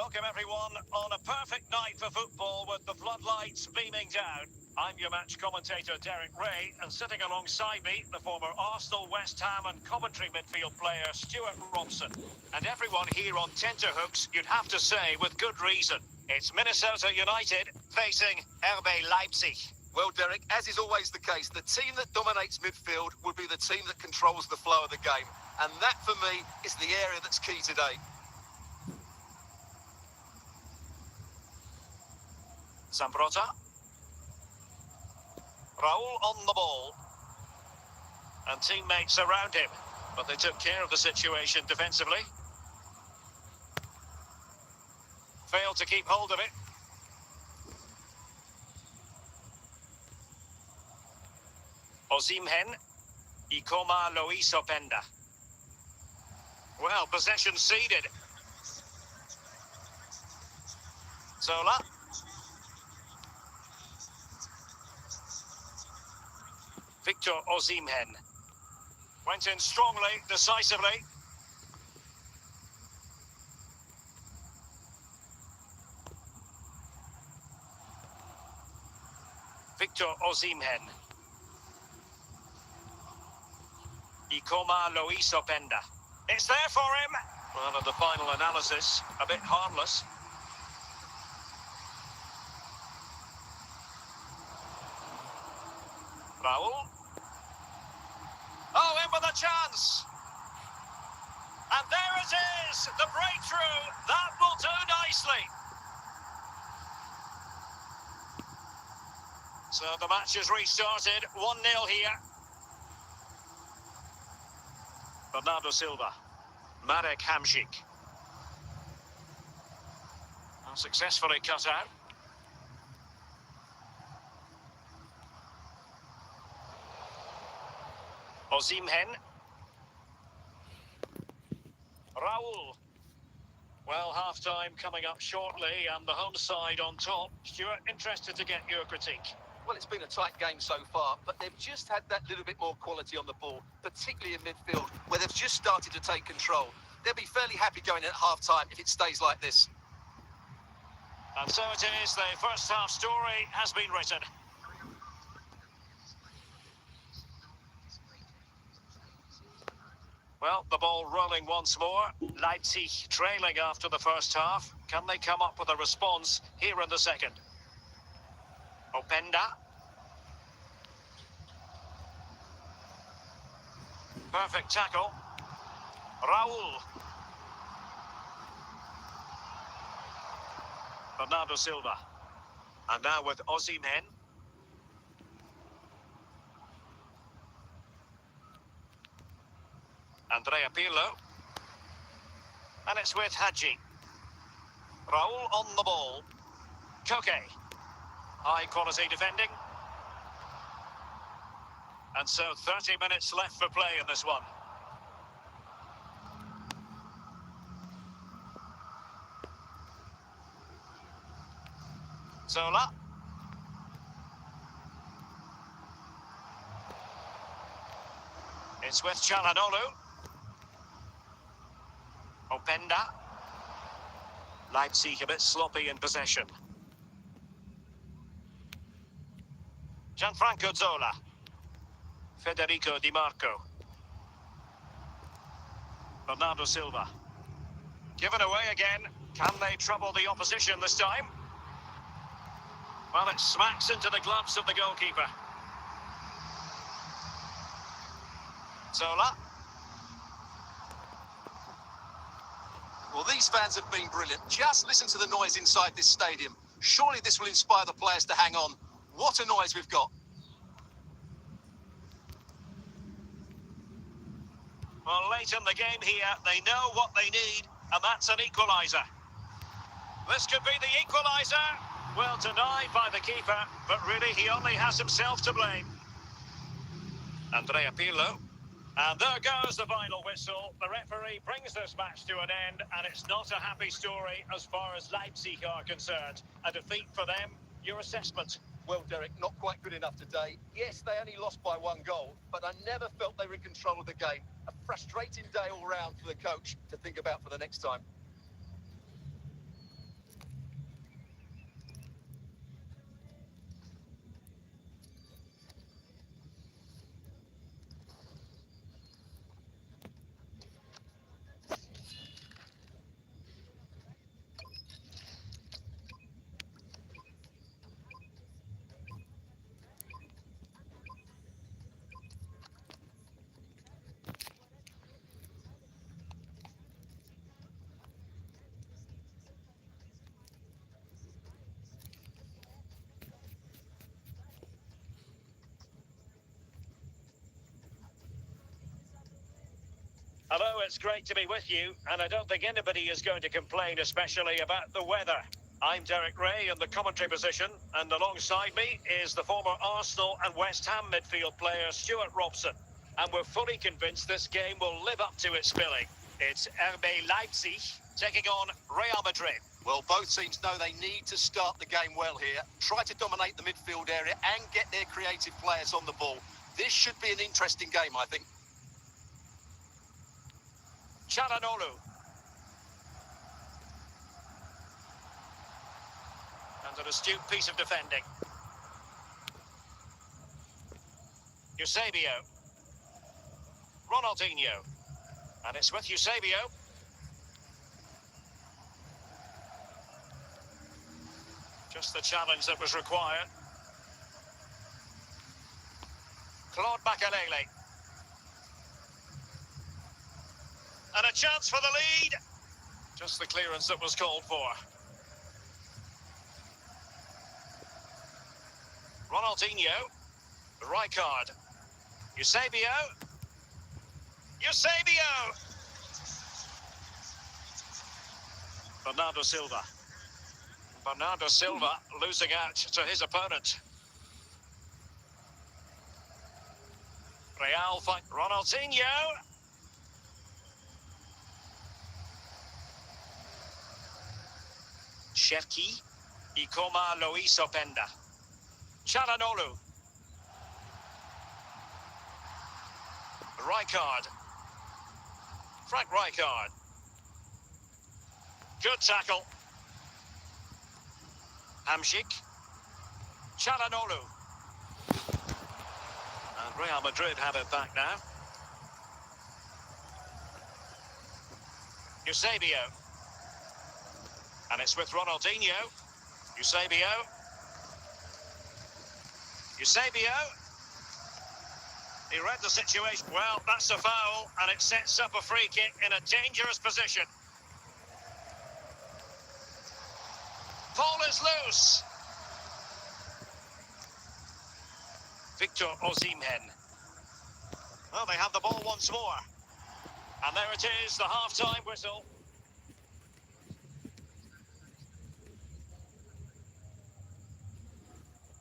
Welcome everyone on a perfect night for football with the floodlights beaming down. I'm your match commentator Derek Ray, and sitting alongside me, the former Arsenal, West Ham and Coventry midfield player Stuart Robson. And everyone here on tenterhooks, you'd have to say with good reason. It's Minnesota United facing RB Leipzig. Well, Derek, as is always the case, the team that dominates midfield will be the team that controls the flow of the game. And that, for me, is the area that's key today. Zambrota. Raul on the ball. And teammates around him. But they took care of the situation defensively. Failed to keep hold of it. Osimhen. Ikoma Lois Openda. Well, possession ceded. Zola. Victor Osimhen. Went in strongly, decisively. Victor Osimhen. Ikoma Lois Openda. It's there for him. Well, at the final analysis, a bit harmless. Raul. Oh, in with a chance. And there it is, the breakthrough. That will do nicely. So the match has restarted, 1-0 here. Bernardo Silva. Marek Hamšík. Successfully cut out. Osimhen. Raul. Well, half-time coming up shortly and the home side on top. Stuart, interested to get your critique. Well, it's been a tight game so far, but they've just had that little bit more quality on the ball, particularly in midfield, where they've just started to take control. They'll be fairly happy going in at half-time if it stays like this. And so it is, the first half story has been written. Well, the ball rolling once more. Leipzig trailing after the first half. Can they come up with a response here in the second? Openda. Perfect tackle. Raul. Bernardo Silva. And now with Osimhen. Andrea Pirlo. And it's with Hadji. Raul on the ball. Koke. High quality defending. And so 30 minutes left for play in this one. Zola. It's with Çalhanoğlu. Openda. Leipzig a bit sloppy in possession. Gianfranco Zola. Federico Di Marco. Bernardo Silva. Given away again. Can they trouble the opposition this time? Well, it smacks into the gloves of the goalkeeper. Zola. Well, these fans have been brilliant. Just listen to the noise inside this stadium. Surely this will inspire the players to hang on. What a noise we've got. Well, late in the game here, they know what they need, and that's an equaliser. This could be the equaliser. Well, denied by the keeper, but really he only has himself to blame. Andrea Pirlo. And there goes the final whistle. The referee brings this match to an end, and it's not a happy story as far as Leipzig are concerned. A defeat for them. Your assessment? Well, Derek, not quite good enough today. Yes, they only lost by 1 goal, but I never felt they were in control of the game. A frustrating day all round for the coach to think about for the next time. Hello, it's great to be with you, and I don't think anybody is going to complain, especially about the weather. I'm Derek Ray in the commentary position, and alongside me is the former Arsenal and West Ham midfield player Stuart Robson. And we're fully convinced this game will live up to its billing. It's RB Leipzig taking on Real Madrid. Well, both teams know they need to start the game well here, try to dominate the midfield area and get their creative players on the ball. This should be an interesting game, I think. Çalhanoğlu. And an astute piece of defending. Eusebio. Ronaldinho. And it's with Eusebio. Just the challenge that was required. Claude Makelele. And a chance for the lead. Just the clearance that was called for. Ronaldinho. Rijkaard. Eusebio. Eusebio! Bernardo Silva. Bernardo Silva losing out to his opponent. Real fight. Ronaldinho. Cherki. Ikoma Luis Openda. Çalhanoğlu. Rijkaard. Frank Rijkaard. Good tackle. Hamšík. Çalhanoğlu. And Real Madrid have it back now. Eusebio. And it's with Ronaldinho. Eusebio. Eusebio. He read the situation. Well, that's a foul, and it sets up a free kick in a dangerous position. Ball is loose. Victor Osimhen. Well, they have the ball once more. And there it is, the half-time whistle.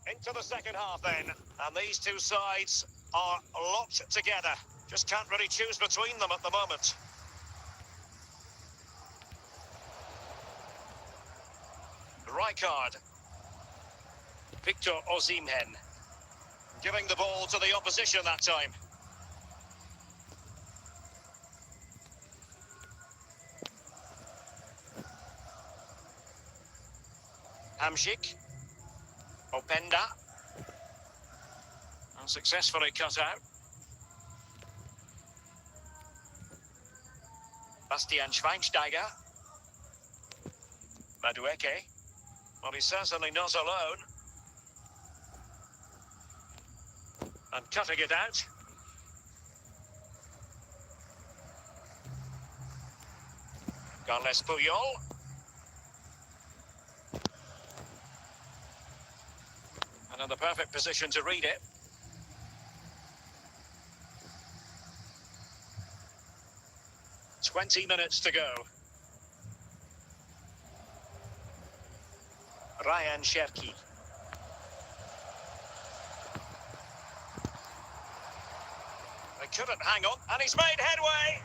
Into the second half then, and these two sides are locked together. Just can't really choose between them at the moment. Rijkaard. Victor Osimhen. Giving the ball to the opposition that time. Hamšík. Openda. Unsuccessfully cut out. Bastian Schweinsteiger. Madueke. Well, he's certainly not alone. And cutting it out. Carles Puyol. And in the perfect position to read it. "20 minutes to go. Ryan Cherki. They couldn't hang on, and he's made headway.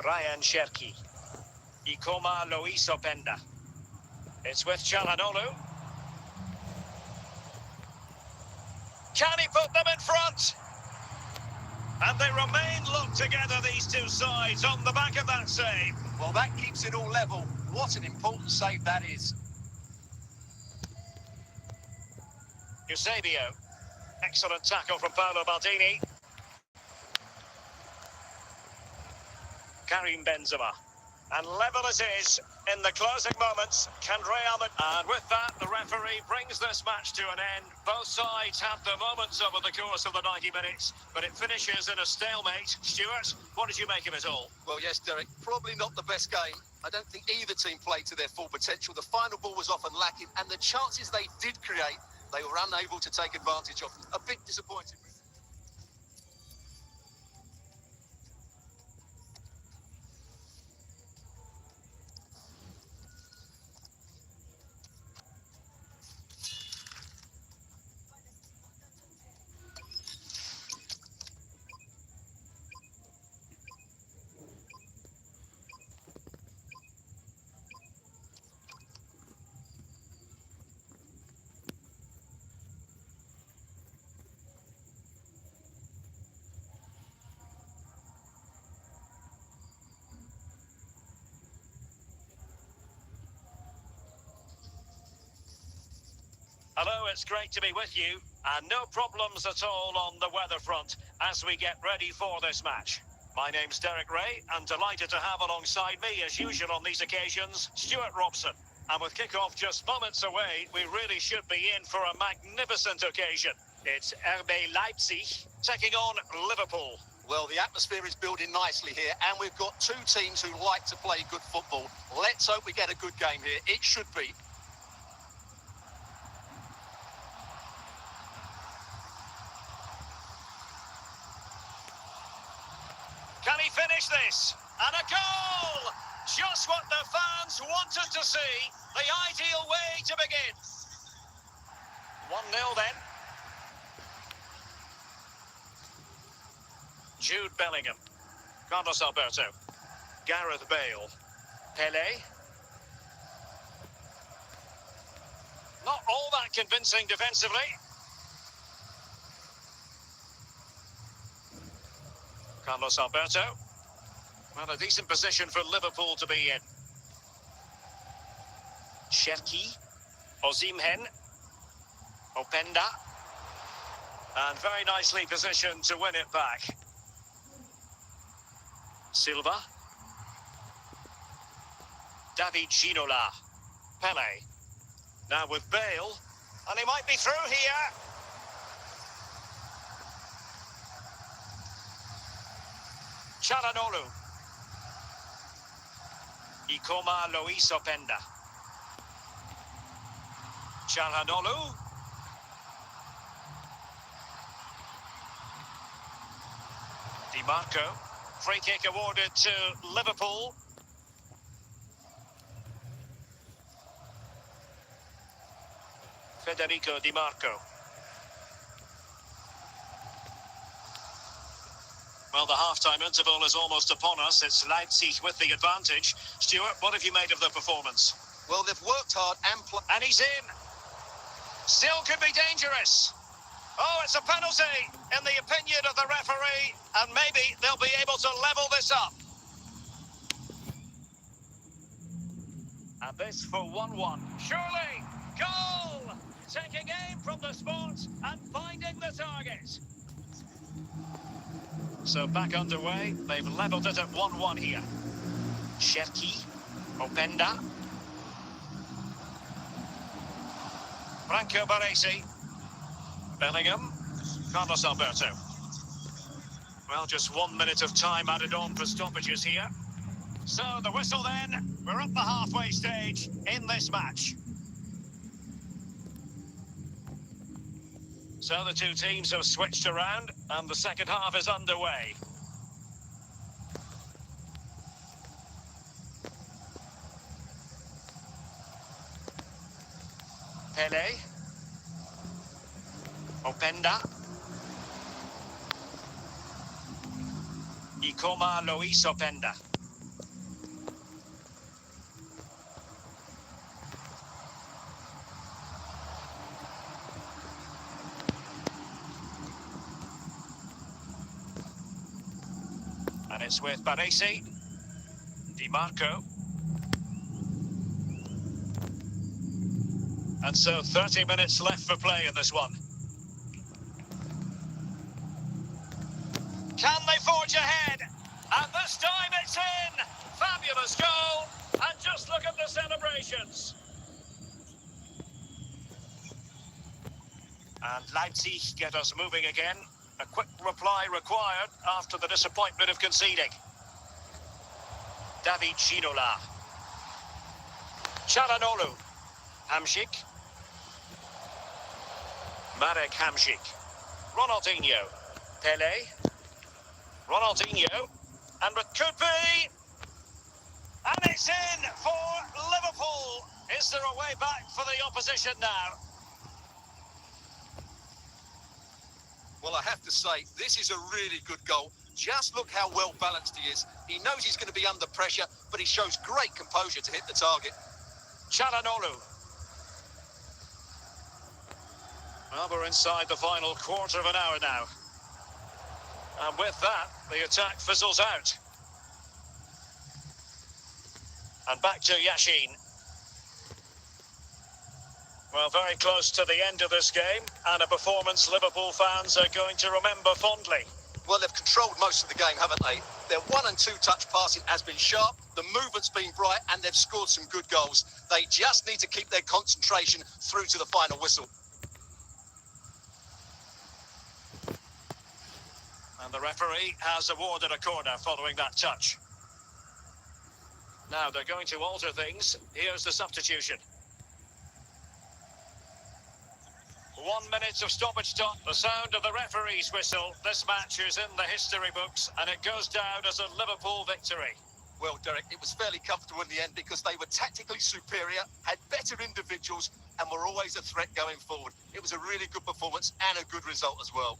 Ryan Cherki. Ikoma Luis Openda. It's with Çalhanoğlu. Can he put them in front? And they remain locked together, these two sides, on the back of that save. Well, that keeps it all level. What an important save that is. Eusebio. Excellent tackle from Paolo Maldini. Karim Benzema. And level it is in the closing moments. Can Real Madrid... And with that, the referee brings this match to an end. Both sides have their moments over the course of the 90 minutes, but it finishes in a stalemate. Stuart, what did you make of it all? Well, yes, Derek, probably not the best game. I don't think either team played to their full potential. The final ball was often lacking, and the chances they did create they were unable to take advantage of. A bit disappointing. Hello, it's great to be with you, and no problems at all on the weather front as we get ready for this match. My name's Derek Ray, and delighted to have alongside me, as usual on these occasions, Stuart Robson. And with kick-off just moments away, we really should be in for a magnificent occasion. It's RB Leipzig taking on Liverpool. Well, the atmosphere is building nicely here, and we've got two teams who like to play good football. Let's hope we get a good game here. It should be. Can he finish this? And a goal! Just what the fans wanted to see. The ideal way to begin. 1-0 then. Jude Bellingham. Carlos Alberto. Gareth Bale. Pele. Not all that convincing defensively. Carlos Alberto. Well, a decent position for Liverpool to be in. Cherki. Osimhen. Openda. And very nicely positioned to win it back. Silva. David Ginola. Pele. Now with Bale. And he might be through here. Çalhanoğlu. Ikoma Lois Openda. Çalhanoğlu. Di Marco. Free kick awarded to Liverpool. Federico Di Marco. Well, the half-time interval is almost upon us. It's Leipzig with the advantage. Stuart, what have you made of the performance? Well, they've worked hard And he's in. Still could be dangerous. Oh, it's a penalty, in the opinion of the referee, and maybe they'll be able to level this up. And this for 1-1. Surely, goal! Taking aim from the spot and finding the target. So back underway, they've levelled it at 1-1 here. Cherki, Openda. Franco Baresi. Bellingham. Carlos Alberto. Well, just 1 minute of time added on for stoppages here. So the whistle then, we're at the halfway stage in this match. So the two teams have switched around and the second half is underway. Pele. Openda. Ikoma Lois Openda. And it's with Baresi. Di Marco. And so 30 minutes left for play in this one. Can they forge ahead? And this time it's in! Fabulous goal! And just look at the celebrations. And Leipzig get us moving again. A quick reply required after the disappointment of conceding. David Ginola. Çalhanoğlu. Hamšík. Marek Hamsik. Ronaldinho. Pele. Ronaldinho. And it could be. And it's in for Liverpool. Is there a way back for the opposition now? Well, I have to say, this is a really good goal. Just look how well balanced he is. He knows he's going to be under pressure, but he shows great composure to hit the target. Çalhanoğlu. Well, we're inside the final quarter of an hour now. And with that, the attack fizzles out. And back to Yashin. Well, very close to the end of this game, and a performance Liverpool fans are going to remember fondly. Well, they've controlled most of the game, haven't they? Their 1- and 2-touch passing has been sharp, the movement's been bright, and they've scored some good goals. They just need to keep their concentration through to the final whistle. And the referee has awarded a corner following that touch. Now they're going to alter things. Here's the substitution. 1 minute of stoppage time. The sound of the referee's whistle. This match is in the history books, and it goes down as a Liverpool victory. Well, Derek, it was fairly comfortable in the end because they were tactically superior, had better individuals, and were always a threat going forward. It was a really good performance and a good result as well.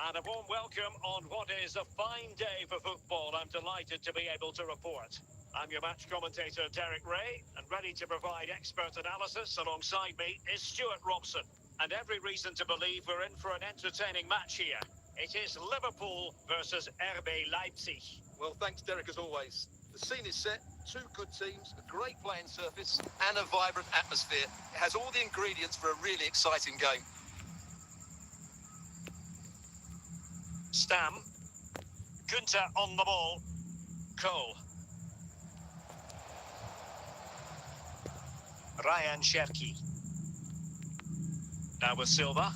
And a warm welcome on what is a fine day for football. I'm delighted to be able to report. I'm your match commentator, Derek Ray, and ready to provide expert analysis alongside me is Stuart Robson. And every reason to believe we're in for an entertaining match here. It is Liverpool versus RB Leipzig. Well, thanks, Derek, as always. The scene is set, two good teams, a great playing surface, and a vibrant atmosphere. It has all the ingredients for a really exciting game. Stam. Günther on the ball. Cole. Ryan Cherki. Now with Silva.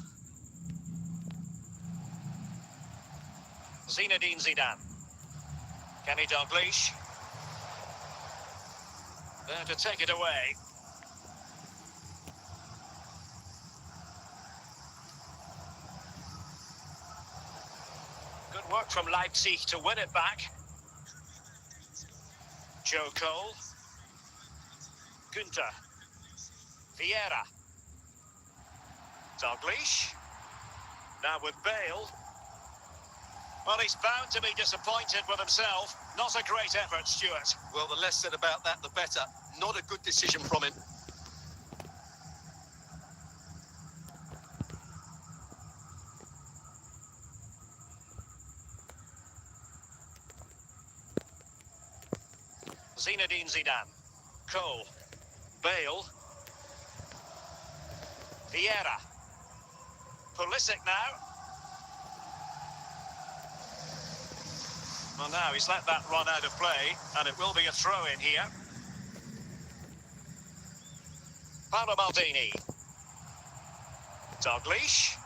Zinedine Zidane. Kenny Dalglish. There to take it away. Good work from Leipzig to win it back. Joe Cole. Günther. Vieira. Dalglish. Now with Bale. Well, he's bound to be disappointed with himself. Not a great effort, Stuart. Well, the less said about that, the better. Not a good decision from him. Zinedine Zidane. Cole. Bale. Vieira. Pulisic now. Well, now he's let that run out of play, and it will be a throw-in here. Paolo Maldini. Dalglish.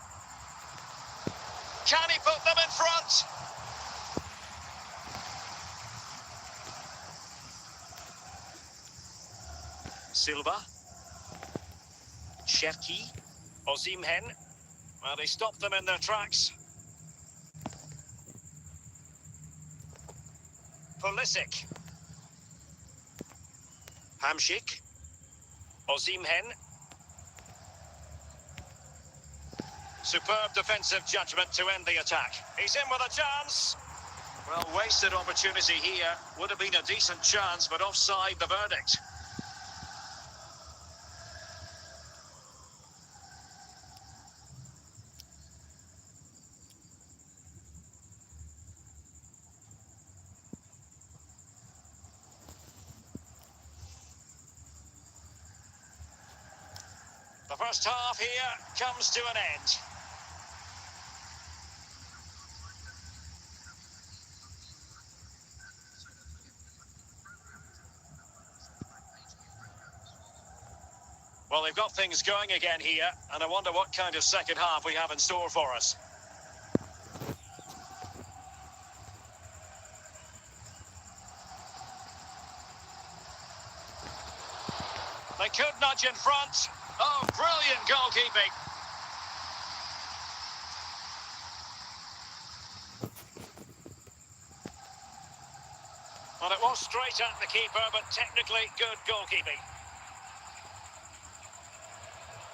Can he put them in front? Silva. Cherki. Osimhen. Well, he stopped them in their tracks. Pulisic. Hamsik. Osimhen. Superb defensive judgment to end the attack. He's in with a chance. Well, wasted opportunity here. Would have been a decent chance, but offside the verdict. The first half here comes to an end. Well, they've got things going again here, and I wonder what kind of second half we have in store for us. They could nudge in front. Oh, brilliant goalkeeping. Well, it was straight at the keeper, but technically good goalkeeping.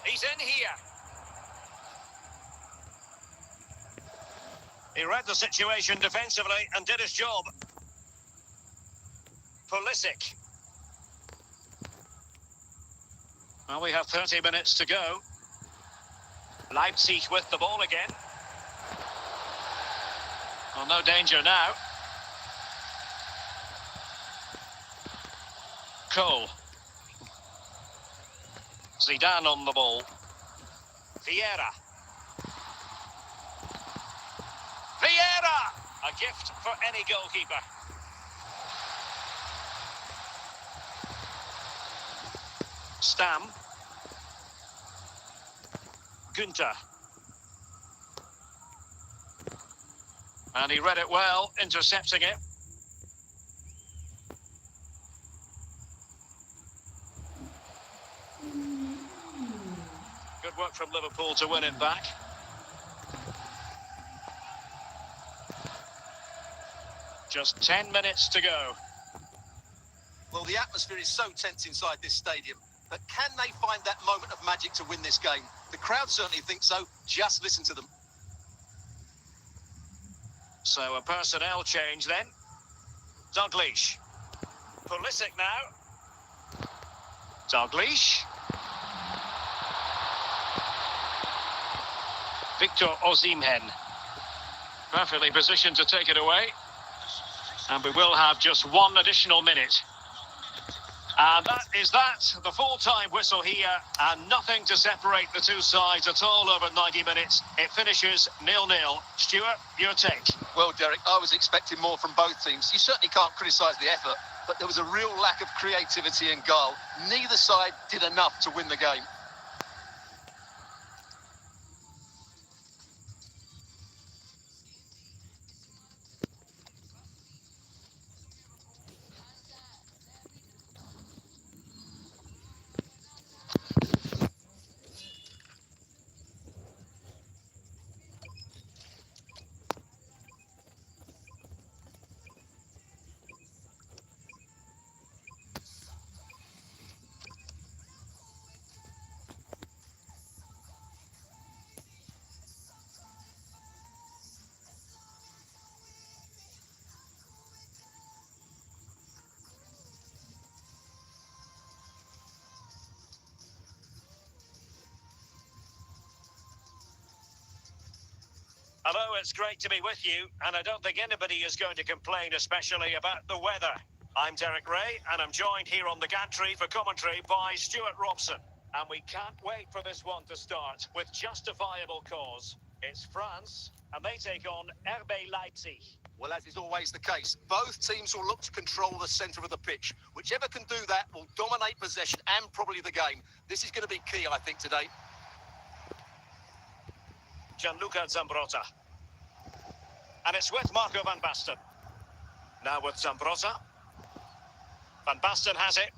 He's in here. He read the situation defensively and did his job. Pulisic. Well, we have 30 minutes to go. Leipzig with the ball again. Well, no danger now. Cole. Zidane on the ball. Vieira. Vieira! A gift for any goalkeeper. Stam. Günther. And he read it well, intercepting it. Good work from Liverpool to win it back. Just 10 minutes to go. Well, the atmosphere is so tense inside this stadium, but can they find that moment of magic to win this game? The crowd certainly think so. Just listen to them. So a personnel change then. Dalglish. Pulisic now. Dalglish. Victor Osimhen. Perfectly positioned to take it away. And we will have just one additional minute. And that is that, the full-time whistle here, and nothing to separate the two sides at all over 90 minutes. It finishes 0-0. Stuart, your take? Well, Derek, I was expecting more from both teams. You certainly can't criticise the effort, but there was a real lack of creativity and guile. Neither side did enough to win the game. Hello, it's great to be with you, and I don't think anybody is going to complain, especially about the weather. I'm Derek Ray, and I'm joined here on the gantry for commentary by Stuart Robson. And we can't wait for this one to start with justifiable cause. It's France, and they take on RB Leipzig. Well, as is always the case, both teams will look to control the centre of the pitch. Whichever can do that will dominate possession and probably the game. This is going to be key, I think, today. Gianluca Zambrotta. And it's with Marco van Basten. Now with Zambrotta. Van Basten has it.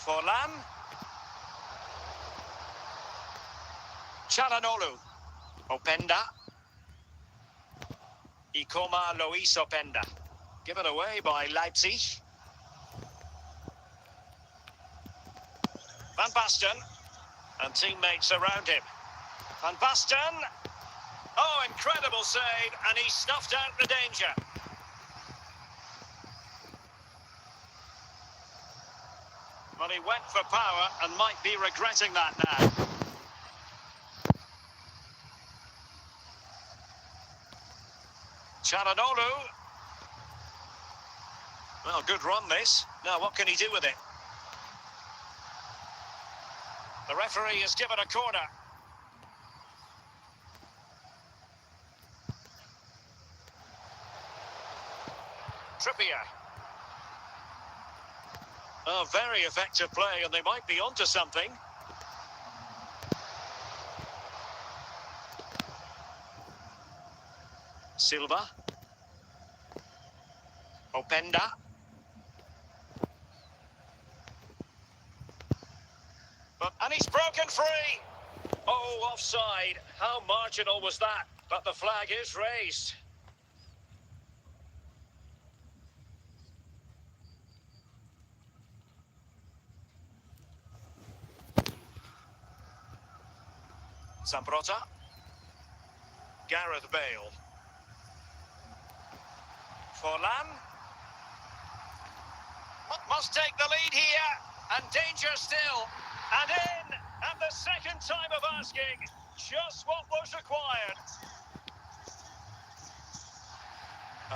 Forlan. Çalhanoğlu. Openda. Ikoma Luis Openda. Given away by Leipzig. Van Basten. And teammates around him. Van Basten. Oh, incredible save, and he snuffed out the danger. Well, he went for power and might be regretting that now. Çalhanoğlu. Well, good run this. Now, what can he do with it? referee has given a corner. Trippier. Oh, very effective play, and they might be onto something. Silva. Openda. And he's broken free. Oh, offside. How marginal was that? But the flag is raised. Zambrota. Gareth Bale. Forlan. Must take the lead here. And danger still. And in. And the second time of asking. Just what was required.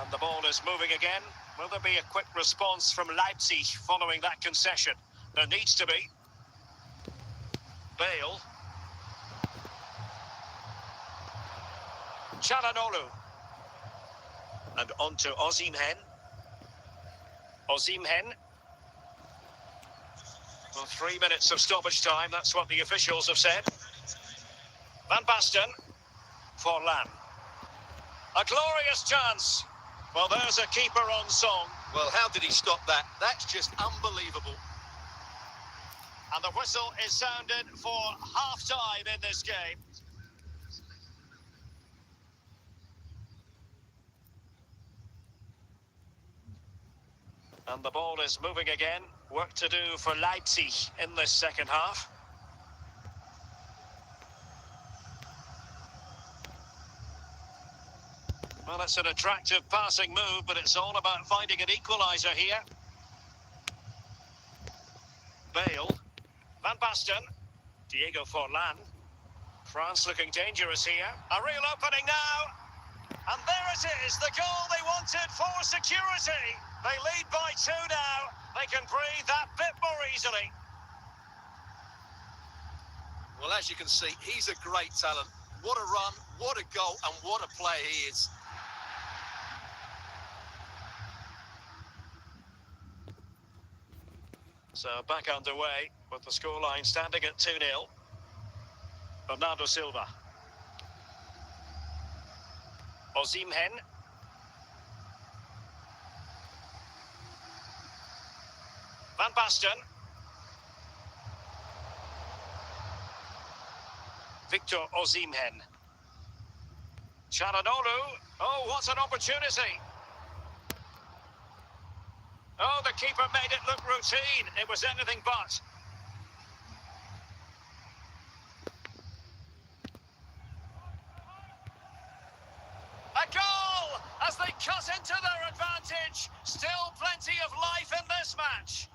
And the ball is moving again. Will there be a quick response from Leipzig following that concession? There needs to be. Bale. Çalhanoğlu. And on to Osimhen. Osimhen. Well, 3 minutes of stoppage time, that's what the officials have said. Van Basten. Forlan. A glorious chance. Well, there's a keeper on song. Well, how did he stop that? That's just unbelievable. And the whistle is sounded for half-time in this game. And the ball is moving again. Work to do for Leipzig in this second half. Well, it's an attractive passing move, but it's all about finding an equaliser here. Bale. Van Basten. Diego Forlan. France looking dangerous here. A real opening now. And there it is, the goal they wanted for security. They lead by 2 now. They can breathe that bit more easily. Well, as you can see, he's a great talent. What a run, what a goal, and what a player he is. So back underway with the scoreline standing at 2-0. Bernardo Silva. Osimhen. Van Basten. Victor Osimhen. Çalhanoğlu. Oh, what an opportunity. Oh, the keeper made it look routine. It was anything but. A goal as they cut into their advantage. Still plenty of life in this match.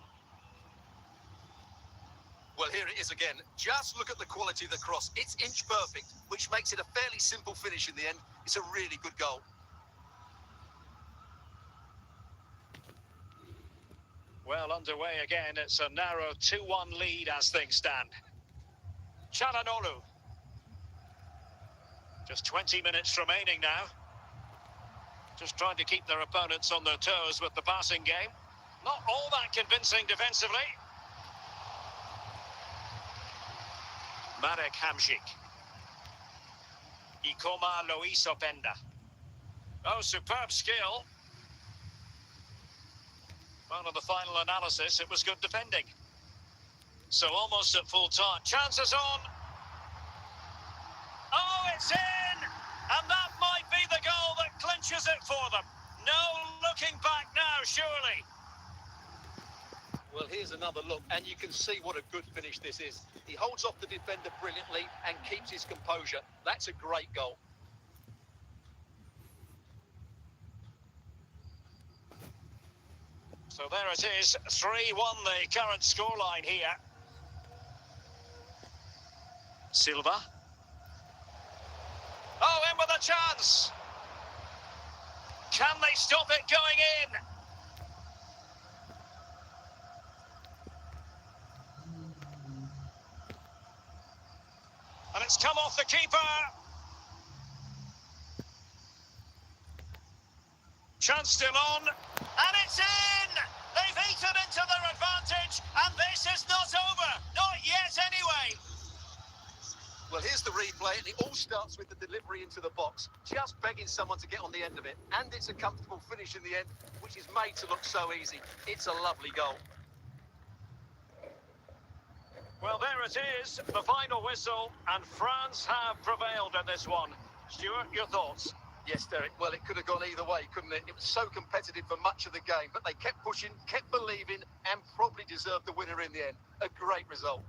Well, here it is again. Just look at the quality of the cross. It's inch perfect, which makes it a fairly simple finish in the end. It's a really good goal. Well, underway again. It's a narrow 2-1 lead as things stand. Çalhanoğlu. Just 20 minutes remaining now. Just trying to keep their opponents on their toes with the passing game. Not all that convincing defensively. Marek Hamšík. Ikoma Luis Openda. Oh, superb skill. Well, in the final analysis, it was good defending. So almost at full time. Chances on. Oh, it's in! And that might be the goal that clinches it for them. No looking back now, surely. Well, here's another look, and you can see what a good finish this is. He holds off the defender brilliantly and keeps his composure. That's a great goal. So there it is, 3-1 the current scoreline here. Silva. Oh, in with a chance. Can they stop it going in? It's come off the keeper. Chance still on. And it's in! They've eaten into their advantage, and this is not over. Not yet, anyway. Well, here's the replay, and it all starts with the delivery into the box. Just begging someone to get on the end of it. And it's a comfortable finish in the end, which is made to look so easy. It's a lovely goal. Well, there it is, the final whistle, and France have prevailed in this one. Stuart, your thoughts? Yes, Derek. Well, it could have gone either way, couldn't it? It was so competitive for much of the game, but they kept pushing, kept believing, and probably deserved the winner in the end. A great result.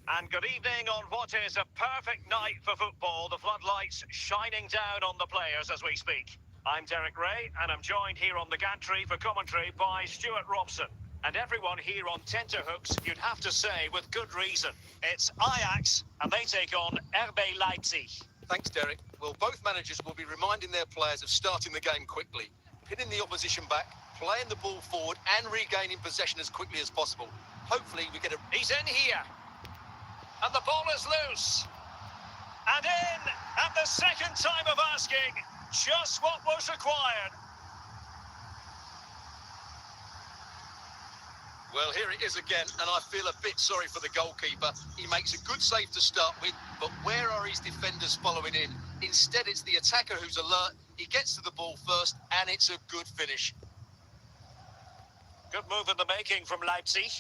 And good evening on what is a perfect night for football. The floodlights shining down on the players as we speak. I'm Derek Ray, and I'm joined here on the gantry for commentary by Stuart Robson. And everyone here on tenterhooks, you'd have to say, with good reason. It's Ajax, and they take on RB Leipzig. Thanks, Derek. Well, both managers will be reminding their players of starting the game quickly, pinning the opposition back, playing the ball forward, and regaining possession as quickly as possible. Hopefully, we get a... He's in here. And the ball is loose. And in at the second time of asking, just what was required. Well, here it is again, and I feel a bit sorry for the goalkeeper. He makes a good save to start with, but where are his defenders following in? Instead, it's the attacker who's alert. He gets to the ball first, and it's a good finish. Good move in the making from Leipzig.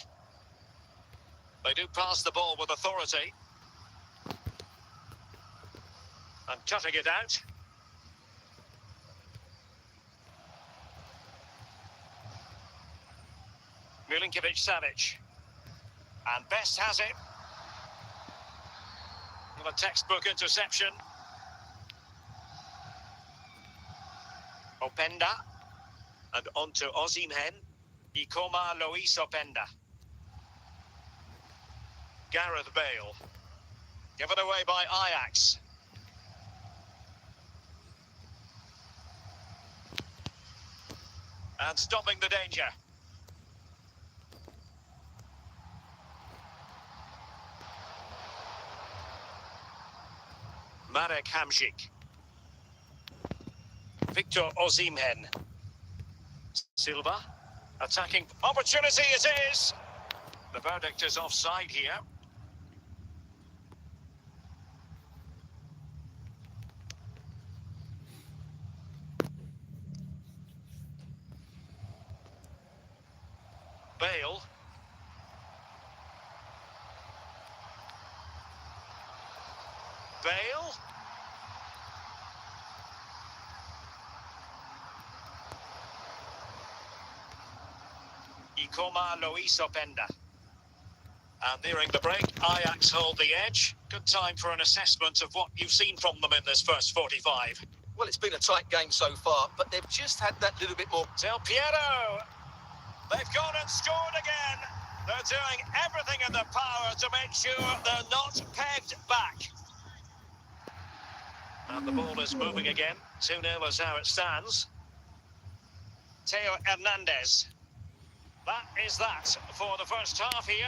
They do pass the ball with authority. And cutting it out. Milinkovic-Savic. And Best has it. With a textbook interception. Openda. And on to Osimhen. Ikoma Luis Openda. Gareth Bale. Given away by Ajax. And stopping the danger. Marek Hamšík. Victor Osimhen. Silva. Attacking opportunity it is. The verdict is offside here. Bale. Bale. Ikoma Luis Openda. And nearing the break, Ajax hold the edge. Good time for an assessment of what you've seen from them in this first 45. Well, it's been a tight game so far, but they've just had that little bit more... Del Piero. They've gone and scored again. They're doing everything in their power to make sure they're not pegged back. And the ball is moving again. 2-0 is how it stands. Theo Hernandez. That is that for the first half here.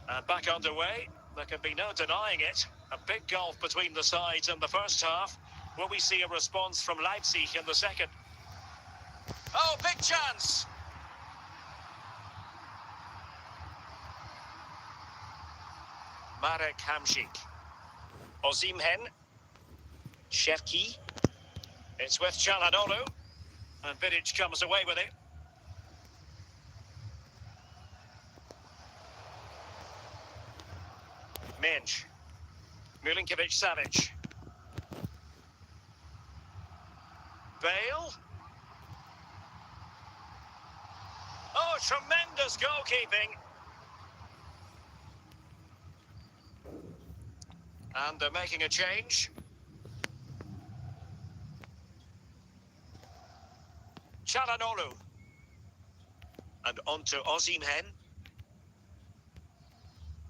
And back underway. There can be no denying it. A big gulf between the sides in the first half. Will we see a response from Leipzig in the second? Oh, big chance! Marek Hamšík. Osimhen. Cherki. It's with Çalhanoğlu. And Vidic comes away with it. Minch. Milinkovic-Savic. Bale. Oh, tremendous goalkeeping. And they're making a change. Çalhanoğlu. And on to Osimhen.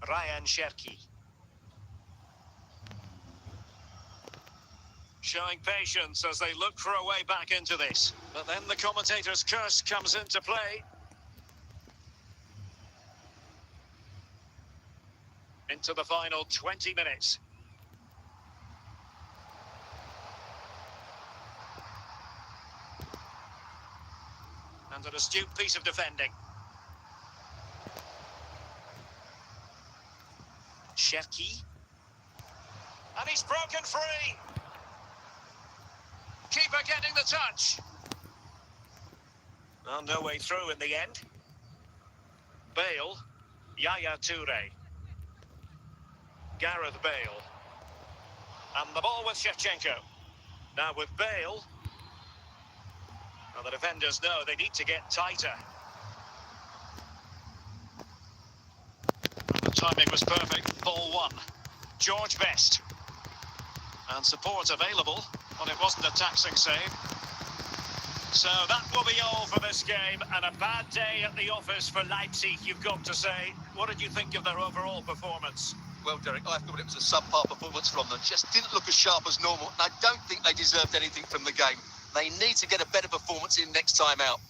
Ryan Cherki. Showing patience as they look for a way back into this. But then the commentator's curse comes into play. Into the final 20 minutes. And an astute piece of defending. Cherki. And he's broken free. Keeper getting the touch. Well, no way through in the end. Bale. Yaya Toure. Gareth Bale. And the ball with Shevchenko. Now with Bale. Well, the defenders know they need to get tighter. And the timing was perfect. Ball one. George Best. And support available. Well, it wasn't a taxing save. So that will be all for this game, and a bad day at the office for Leipzig, you've got to say. What did you think of their overall performance? Well, Derek, I thought it was a subpar performance from them. Just didn't look as sharp as normal, and I don't think they deserved anything from the game. They need to get a better performance in next time out.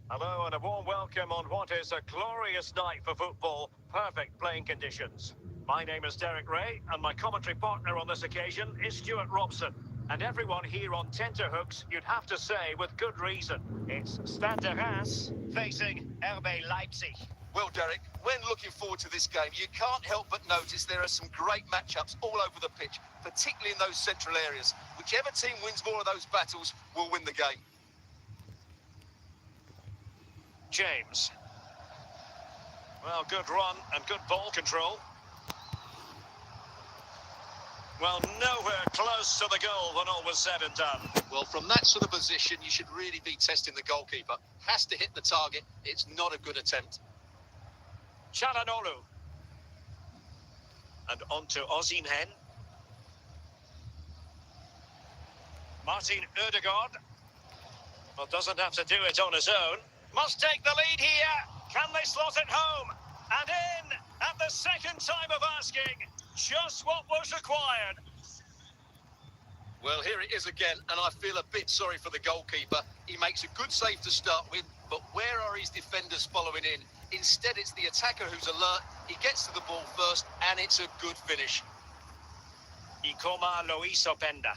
Hello and a warm welcome on what is a glorious night for football. Perfect playing conditions. My name is Derek Ray, and my commentary partner on this occasion is Stuart Robson. And everyone here on tenterhooks, you'd have to say with good reason. It's Stade de Reims facing RB Leipzig. Well, Derek, when looking forward to this game, you can't help but notice there are some great matchups all over the pitch, particularly in those central areas. Whichever team wins more of those battles will win the game. James. Well, good run and good ball control. Well, nowhere close to the goal when all was said and done. Well, from that sort of position, you should really be testing the goalkeeper. Has to hit the target. It's not a good attempt. Çalhanoğlu. And on to Osimhen. Martin Ødegaard. Well, doesn't have to do it on his own. Must take the lead here. Can they slot it home? And in at the second time of asking. Just what was required. Well, here it is again, and I feel a bit sorry for the goalkeeper. He makes a good save to start with, but where are his defenders following in? Instead, it's the attacker who's alert. He gets to the ball first, and it's a good finish. Ikoma Lois Openda.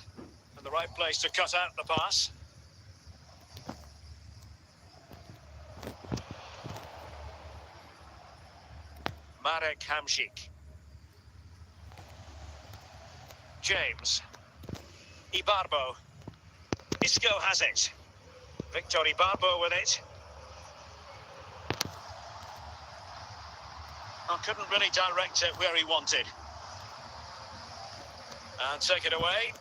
And the right place to cut out the pass. Marek Hamšík. James. Ibarbo. Isco has it. Victor Ibarbo with it. Couldn't really direct it where he wanted. And take it away.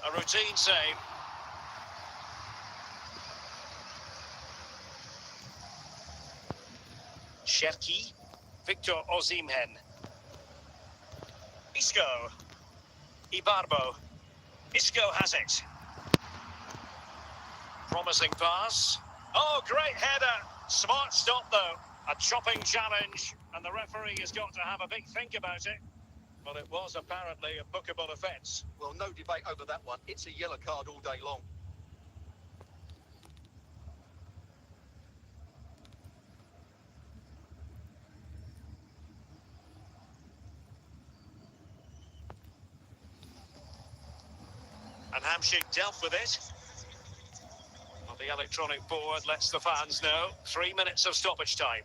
A routine save. Cherki. Victor Osimhen. Isco. Ibarbo. Isco has it. Promising pass. Oh, great header. Smart stop, though. A chopping challenge, and the referee has got to have a big think about it. Well, it was apparently a bookable offence. Well, no debate over that one. It's a yellow card all day long. And Hamšík dealt with it. Well, the electronic board lets the fans know. 3 minutes of stoppage time.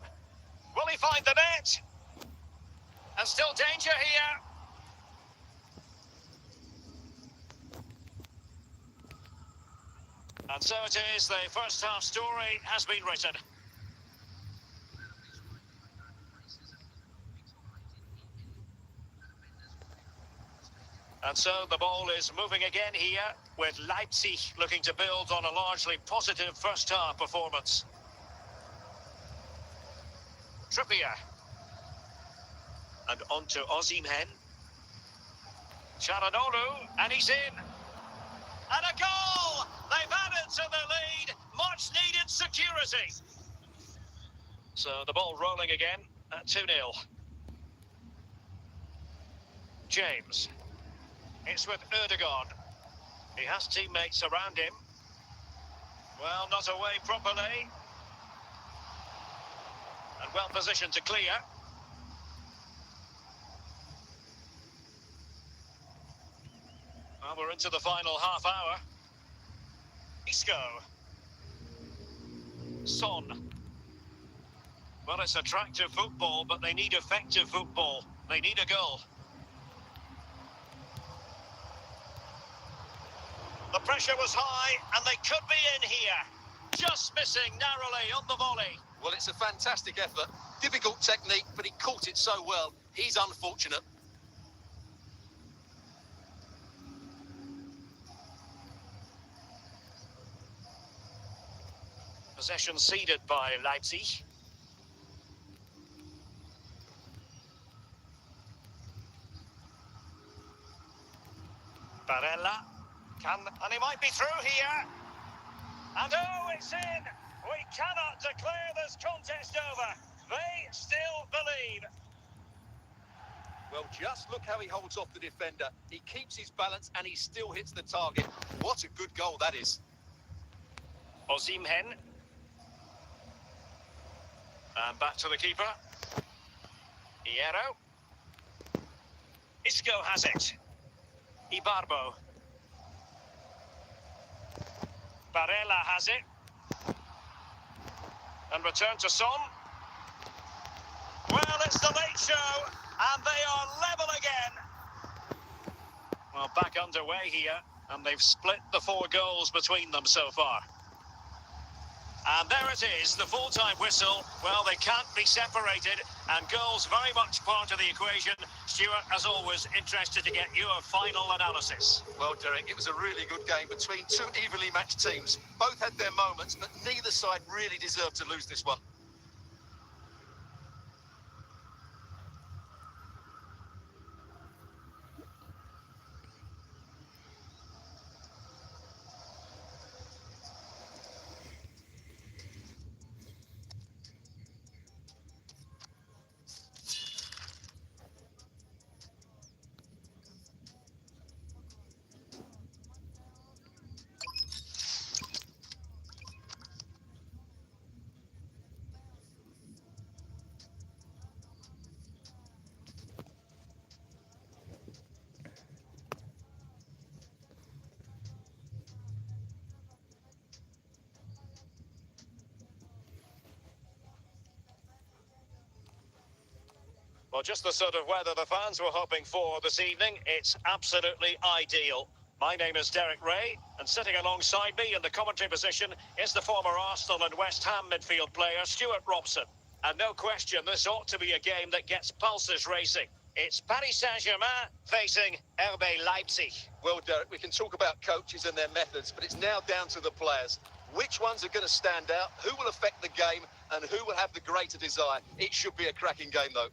Will he find the net? And still danger here. And so it is, the first half story has been written. And so the ball is moving again here, with Leipzig looking to build on a largely positive first half performance. Trippier. And on to Osimhen. Çalhanoğlu, and he's in. And a goal! They've added to the lead. Much needed security. So the ball rolling again at 2-0. James. It's with Ødegaard. He has teammates around him. Well, not away properly. And well positioned to clear. Well, we're into the final half hour. Isco. Son. Well, it's attractive football, but they need effective football. They need a goal. The pressure was high, and they could be in here. Just missing narrowly on the volley. Well, it's a fantastic effort. Difficult technique, but he caught it so well. He's unfortunate. Possession ceded by Leipzig. Barella. And he might be through here. And oh, it's in. We cannot declare this contest over. They still believe. Well, just look how he holds off the defender. He keeps his balance and he still hits the target. What a good goal that is. Osimhen. And back to the keeper. Hierro. Isco has it. Ibarbo. Barella has it. And return to Son. Well, it's the late show, and they are level again. Well, back underway here, and they've split the 4 goals between them so far. And there it is, the full-time whistle. Well, they can't be separated, and goals very much part of the equation. Stuart, as always, interested to get your final analysis. Well, Derek, it was a really good game between 2 evenly matched teams. Both had their moments, but neither side really deserved to lose this one. Well, just the sort of weather the fans were hoping for this evening. It's absolutely ideal. My name is Derek Ray, and sitting alongside me in the commentary position is the former Arsenal and West Ham midfield player, Stuart Robson. And no question, this ought to be a game that gets pulses racing. It's Paris Saint-Germain facing RB Leipzig. Well, Derek, we can talk about coaches and their methods, but it's now down to the players. Which ones are going to stand out, who will affect the game, and who will have the greater desire? It should be a cracking game, though.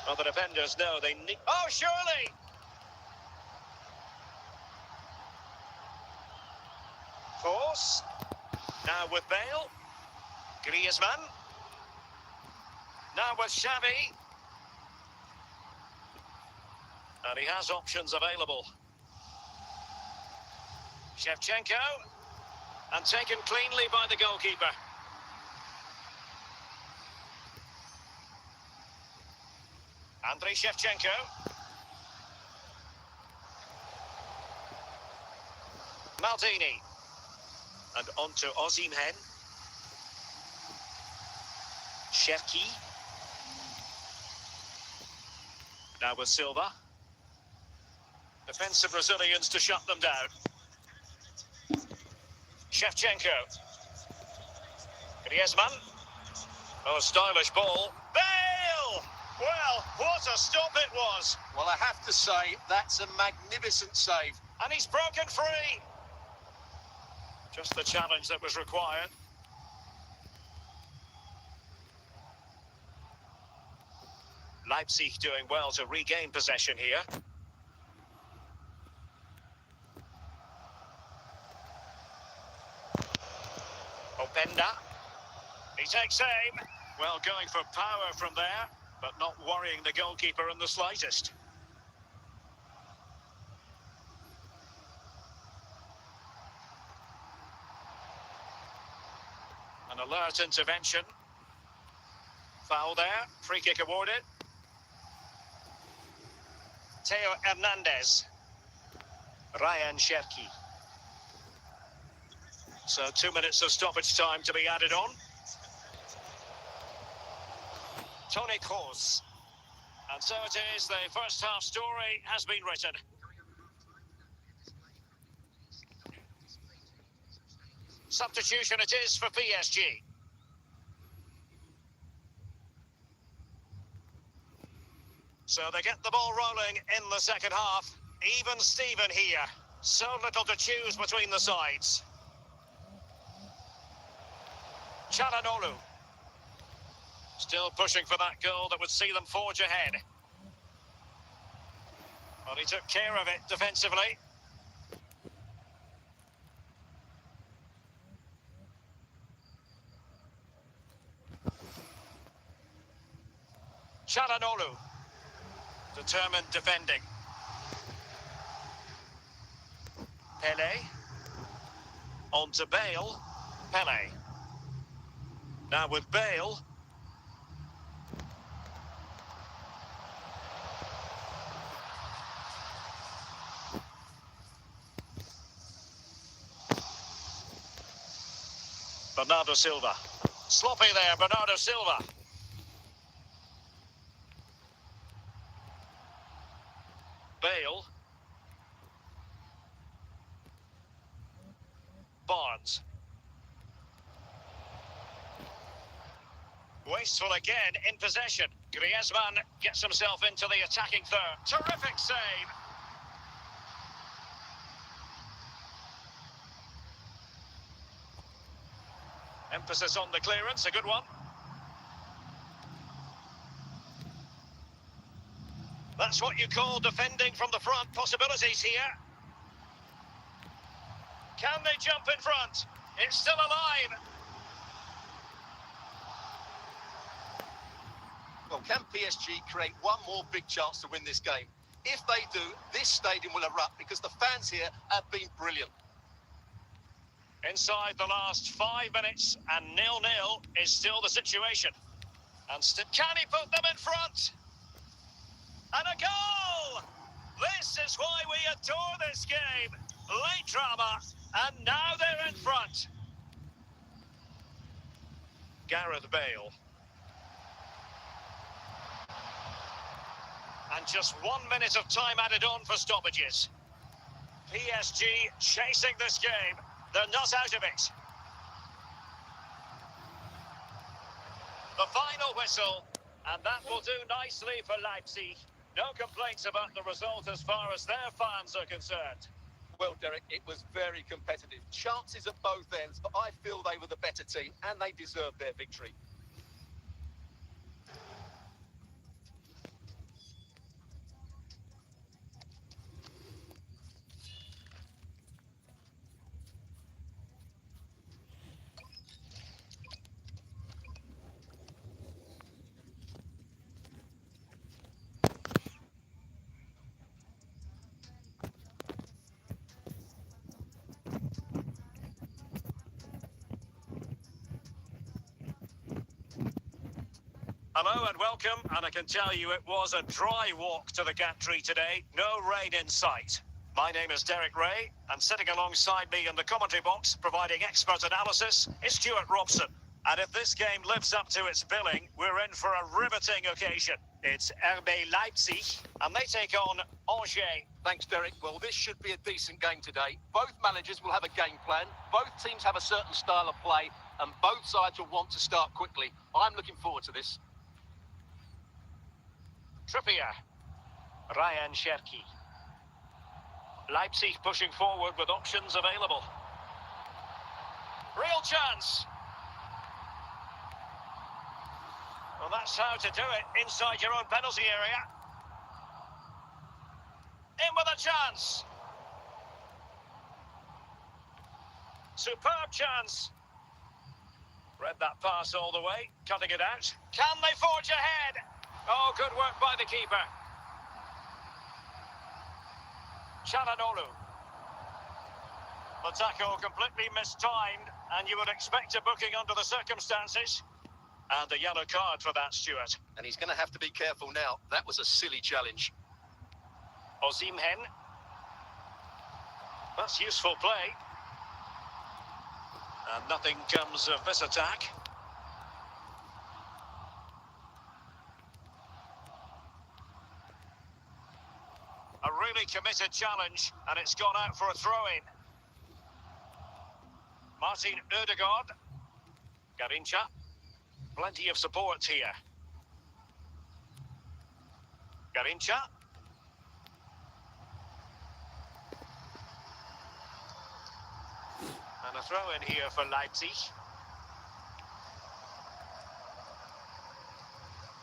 Well, the defenders know they need... Oh, surely! Force. Now with Bale. Griezmann. Now with Xavi. And he has options available. Shevchenko. And taken cleanly by the goalkeeper. Andriy Shevchenko. Maldini. And on to Osimhen. Shevki. Now with Silva. Defensive resilience to shut them down. Shevchenko. Griezmann. Oh, a stylish ball. Bale! Well, what a stop it was. Well, I have to say, that's a magnificent save. And he's broken free. Just the challenge that was required. Leipzig doing well to regain possession here. Openda. He takes aim. Well, going for power from there, but not worrying the goalkeeper in the slightest. An alert intervention. Foul there. Free kick awarded. Teo Hernandez. Ryan Cherki. So 2 minutes of stoppage time to be added on. Toni Kroos. And so it is, the first half story has been written. Substitution it is for PSG. So they get the ball rolling in the second half. Even Steven here. So little to choose between the sides. Çalhanoğlu. Still pushing for that goal that would see them forge ahead. Well, he took care of it defensively. Çalhanoğlu. Determined defending. Pele. On to Bale. Pele. Now with Bale. Bernardo Silva. Sloppy there, Bernardo Silva. Bale. Barnes. Wasteful again in possession. Griezmann gets himself into the attacking third. Terrific save. Emphasis on the clearance, a good one. That's what you call defending from the front. Possibilities here. Can they jump in front? It's still alive. Well, can PSG create one more big chance to win this game? If they do, this stadium will erupt because the fans here have been brilliant. Inside the last 5 minutes, and 0-0 is still the situation. And can he put them in front? And a goal! This is why we adore this game. Late drama, and now they're in front. Gareth Bale. And just 1 minute of time added on for stoppages. PSG chasing this game. They're not out of it. The final whistle, and that will do nicely for Leipzig. No complaints about the result as far as their fans are concerned. Well, Derek, it was very competitive. Chances at both ends, but I feel they were the better team and they deserved their victory. Hello and welcome, and I can tell you it was a dry walk to the gantry today. No rain in sight. My name is Derek Ray, and sitting alongside me in the commentary box, providing expert analysis, is Stuart Robson. And if this game lives up to its billing, we're in for a riveting occasion. It's RB Leipzig, and they take on Angers. Thanks, Derek. Well, this should be a decent game today. Both managers will have a game plan. Both teams have a certain style of play, and both sides will want to start quickly. I'm looking forward to this. Trippier. Ryan Cherki. Leipzig pushing forward with options available. Real chance. Well, that's how to do it inside your own penalty area. In with a chance. Superb chance. Read that pass all the way, cutting it out. Can they forge ahead? Oh, good work by the keeper. Çalhanoğlu. The tackle completely mistimed, and you would expect a booking under the circumstances. And a yellow card for that, Stuart. And he's going to have to be careful now. That was a silly challenge. Osimhen. That's useful play. And nothing comes of this attack. A really committed challenge, and it's gone out for a throw-in. Martin Ødegaard. Garincha. Plenty of support here. Garincha. And a throw-in here for Leipzig.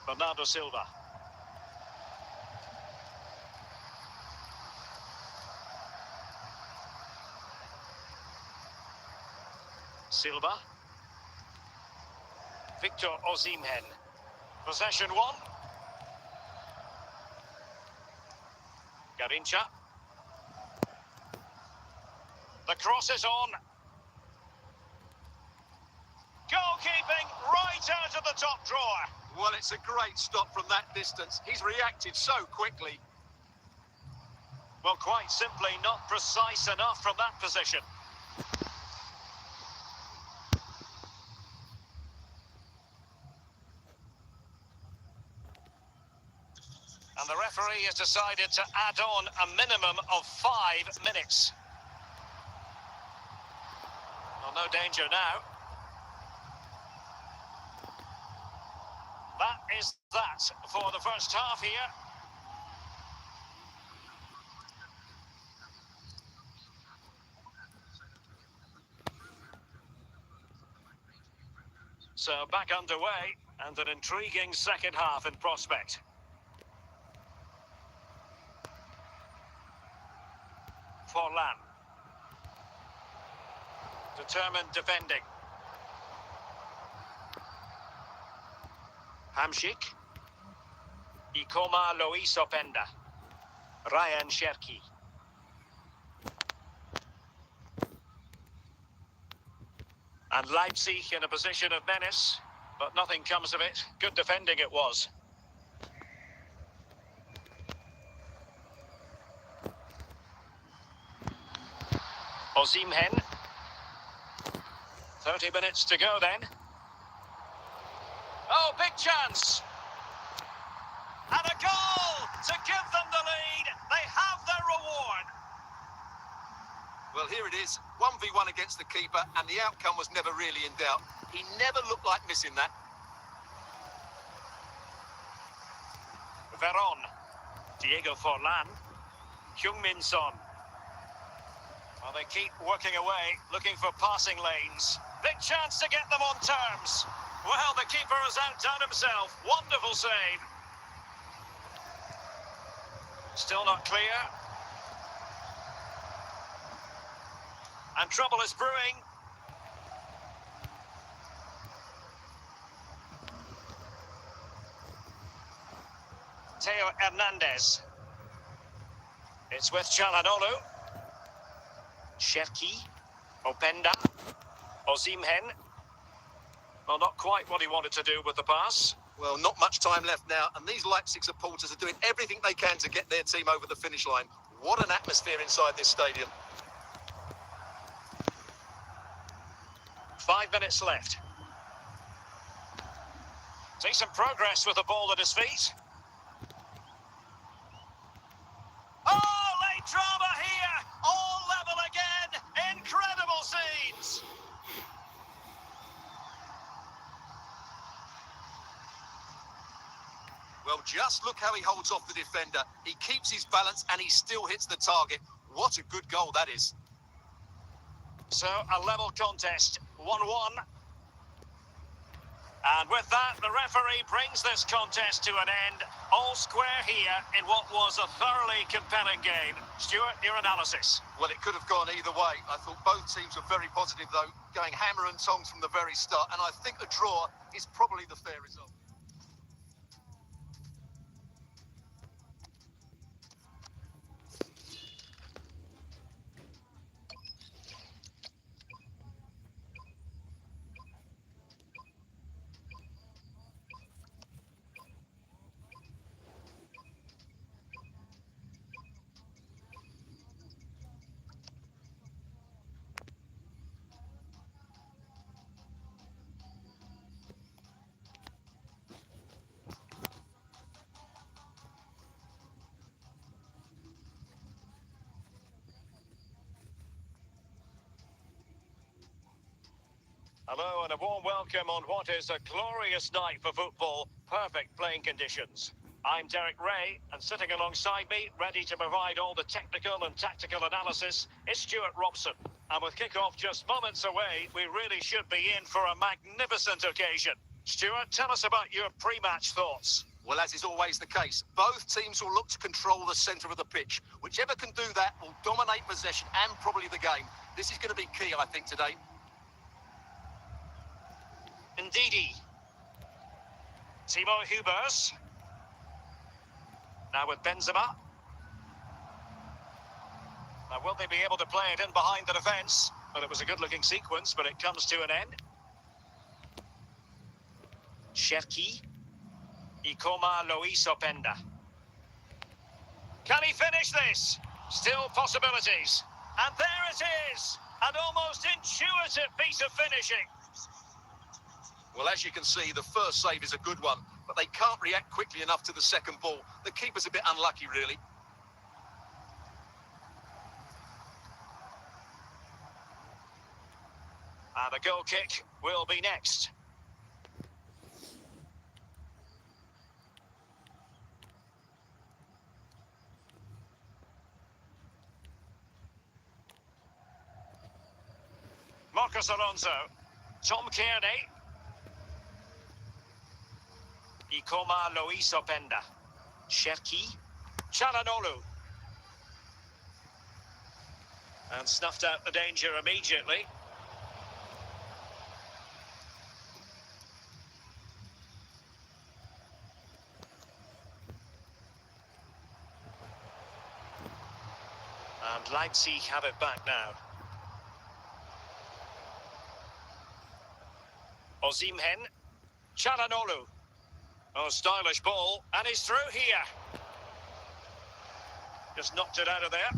Bernardo Silva. Silva. Victor Osimhen. Possession one. Garincha. The cross is on. Goalkeeping right out of the top drawer. Well, it's a great stop from that distance. He's reacted so quickly. Well, quite simply not precise enough from that position. And the referee has decided to add on a minimum of 5 minutes. Well, no danger now. That is that for the first half here. So back underway, and an intriguing second half in prospect. Forlan. Determined defending. Hamšík. Ikoma Lois Openda. Ryan Cherki. And Leipzig in a position of menace, but nothing comes of it. Good defending it was. Osimhen. 30 minutes to go then. Oh, big chance! And a goal to give them the lead. They have their reward. Well, here it is, 1v1 against the keeper, and the outcome was never really in doubt. He never looked like missing that. Veron. Diego Forlan. Heung-min Son. Well, they keep working away, looking for passing lanes. Big chance to get them on terms. Well, the keeper has outdone himself. Wonderful save. Still not clear. And trouble is brewing. Theo Hernandez. It's with Çalhanoğlu. Cherki. Openda. Osimhen. Well, not quite what he wanted to do with the pass. Well, not much time left now, and these Leipzig supporters are doing everything they can to get their team over the finish line. What an atmosphere inside this stadium. 5 minutes left. Decent progress with the ball at his feet. Oh, late drama here. All level again. Incredible scenes. Well, just look how he holds off the defender. He keeps his balance and he still hits the target. What a good goal that is. So, a level contest, 1-1. And with that, the referee brings this contest to an end. All square here in what was a thoroughly compelling game. Stuart, your analysis? Well, it could have gone either way. I thought both teams were very positive, though, going hammer and tongs from the very start. And I think a draw is probably the fair result. Hello and a warm welcome on what is a glorious night for football. Perfect playing conditions. I'm Derek Ray, and sitting alongside me, ready to provide all the technical and tactical analysis, is Stuart Robson. And with kick-off just moments away, we really should be in for a magnificent occasion. Stuart, tell us about your pre-match thoughts. Well, as is always the case, both teams will look to control the centre of the pitch. Whichever can do that will dominate possession and probably the game. This is going to be key, I think, today. Indeedy. Timo Hubers. Now with Benzema. Now, will they be able to play it in behind the defence? Well, it was a good-looking sequence, but it comes to an end. Cherki. Ikoma Loisopenda. Can he finish this? Still possibilities. And there it is! An almost intuitive piece of finishing. Well, as you can see, the first save is a good one, but they can't react quickly enough to the second ball. The keeper's a bit unlucky, really. And the goal kick will be next. Marcos Alonso. Tom Kearney. Ikoma Loisopenda. Cherki. Chalanolu. And snuffed out the danger immediately. And Leipzig have it back now. Osimhen. Chalanolu. Oh, stylish ball, and he's through here. Just knocked it out of there.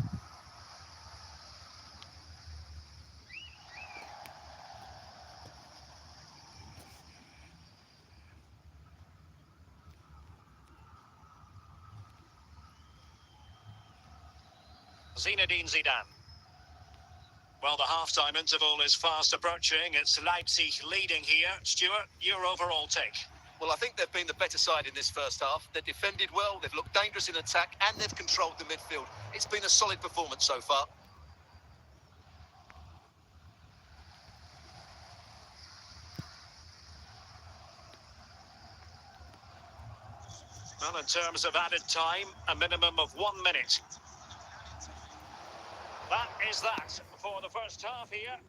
Zinedine Zidane. Well, the half-time interval is fast approaching. It's Leipzig leading here. Stuart, your overall take? Well, I think they've been the better side in this first half. They've defended well, they've looked dangerous in attack, and they've controlled the midfield. It's been a solid performance so far. Well, in terms of added time, a minimum of 1 minute. That is that for the first half here.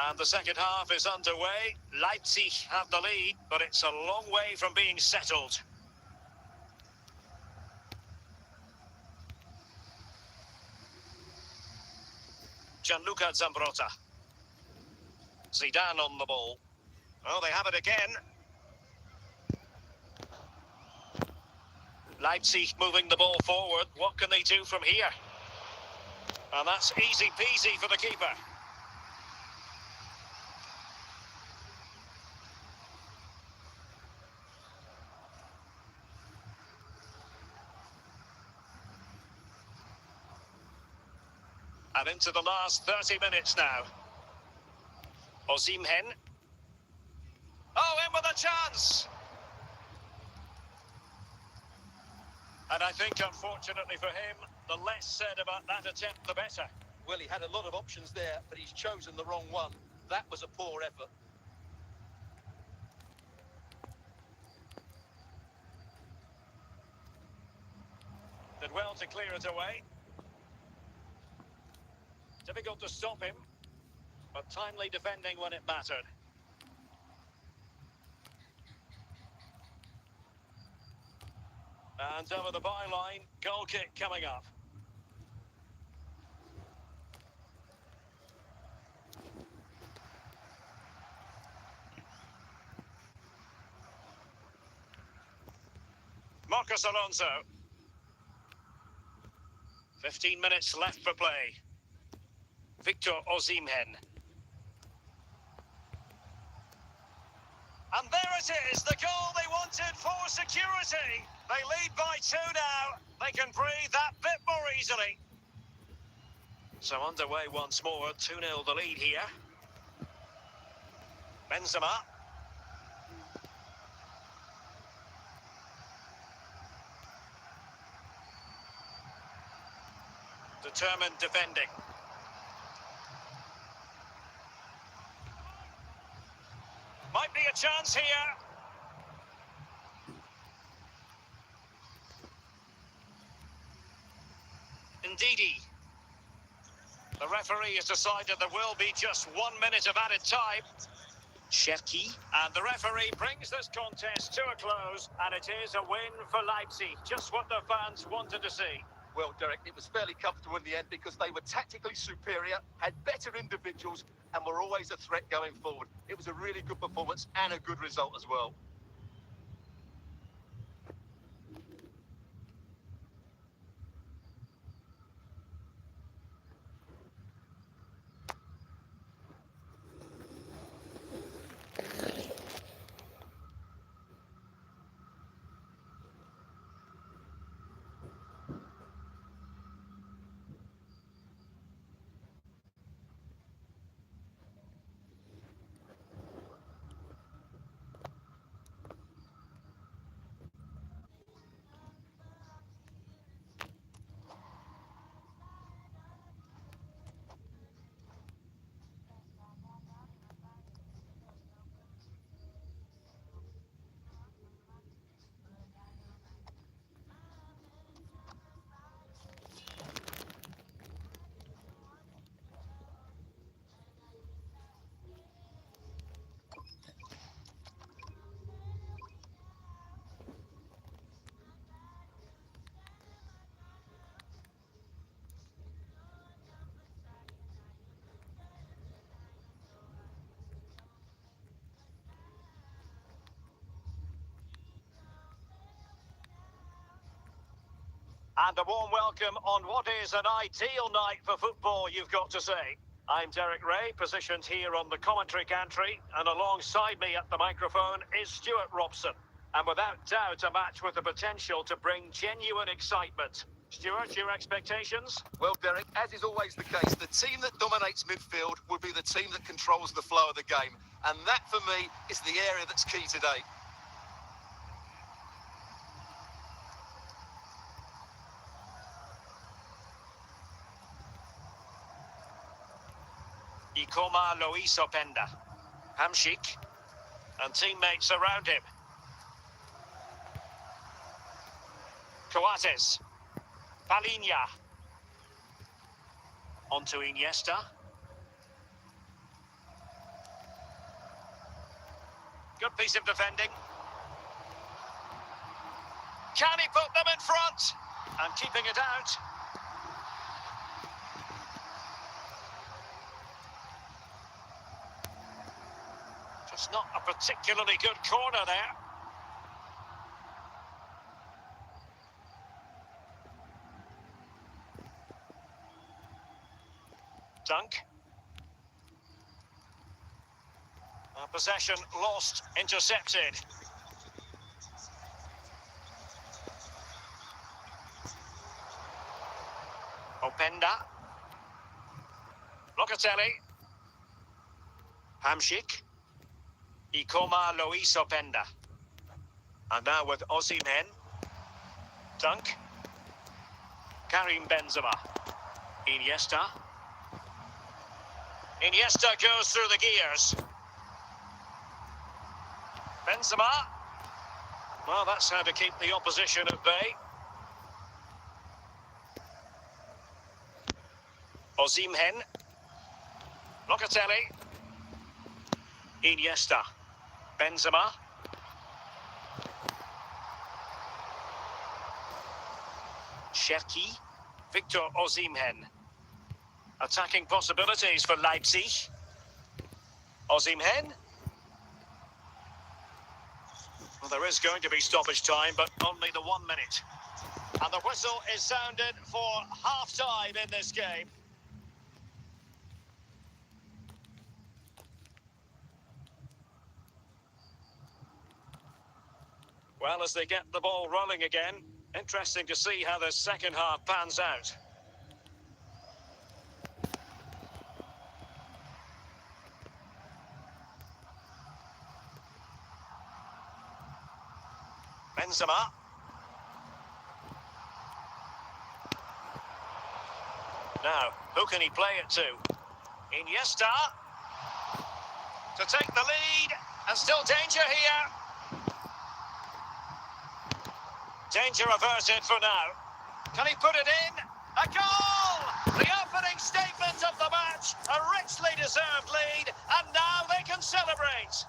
And the second half is underway. Leipzig have the lead, but it's a long way from being settled. Gianluca Zambrotta. Zidane on the ball. Oh, they have it again. Leipzig moving the ball forward. What can they do from here? And that's easy peasy for the keeper. And into the last 30 minutes now. Osimhen. Oh, in with a chance! And I think, unfortunately for him, the less said about that attempt, the better. Well, he had a lot of options there, but he's chosen the wrong one. That was a poor effort. Did well to clear it away. Difficult to stop him, but timely defending when it mattered. And over the byline, goal kick coming up. Marcos Alonso. 15 minutes left for play. Victor Osimhen. And there it is, the goal they wanted for security. They lead by 2 now. They can breathe that bit more easily. So underway once more, 2-0 the lead here. Benzema. Determined defending. Might be a chance here. Ndidi. The referee has decided there will be just 1 minute of added time. Cherki. And the referee brings this contest to a close, and it is a win for Leipzig. Just what the fans wanted to see. Well, Derek, it was fairly comfortable in the end because they were tactically superior, had better individuals, and were always a threat going forward. It was a really good performance and a good result as well. And a warm welcome on what is an ideal night for football, you've got to say. I'm Derek Ray, positioned here on the commentary gantry, and alongside me at the microphone is Stuart Robson. And without doubt, a match with the potential to bring genuine excitement. Stuart, your expectations? Well, Derek, as is always the case, the team that dominates midfield will be the team that controls the flow of the game. And that, for me, is the area that's key today. Ikoma Lois Openda. Hamsik. And teammates around him. Coates. Palinha. On to Iniesta. Good piece of defending. Can he put them in front? And keeping it out. Just not a particularly good corner there. Dunk. Possession lost, intercepted. Openda. Locatelli. Hamsik. Ikoma Lois Openda. And now with Osimhen. Dunk. Karim Benzema. Iniesta. Iniesta goes through the gears. Benzema. Well, that's how to keep the opposition at bay. Osimhen. Locatelli. Iniesta. Benzema. Cherki. Victor Osimhen. Attacking possibilities for Leipzig. Osimhen. Well, there is going to be stoppage time, but only the 1 minute. And the whistle is sounded for half-time in this game. Well, as they get the ball rolling again, interesting to see how the second half pans out. Benzema. Now, who can he play it to? Iniesta. To take the lead, and still danger here. Danger averted for now. Can he put it in? A goal! The opening statement of the match, a richly deserved lead, and now they can celebrate.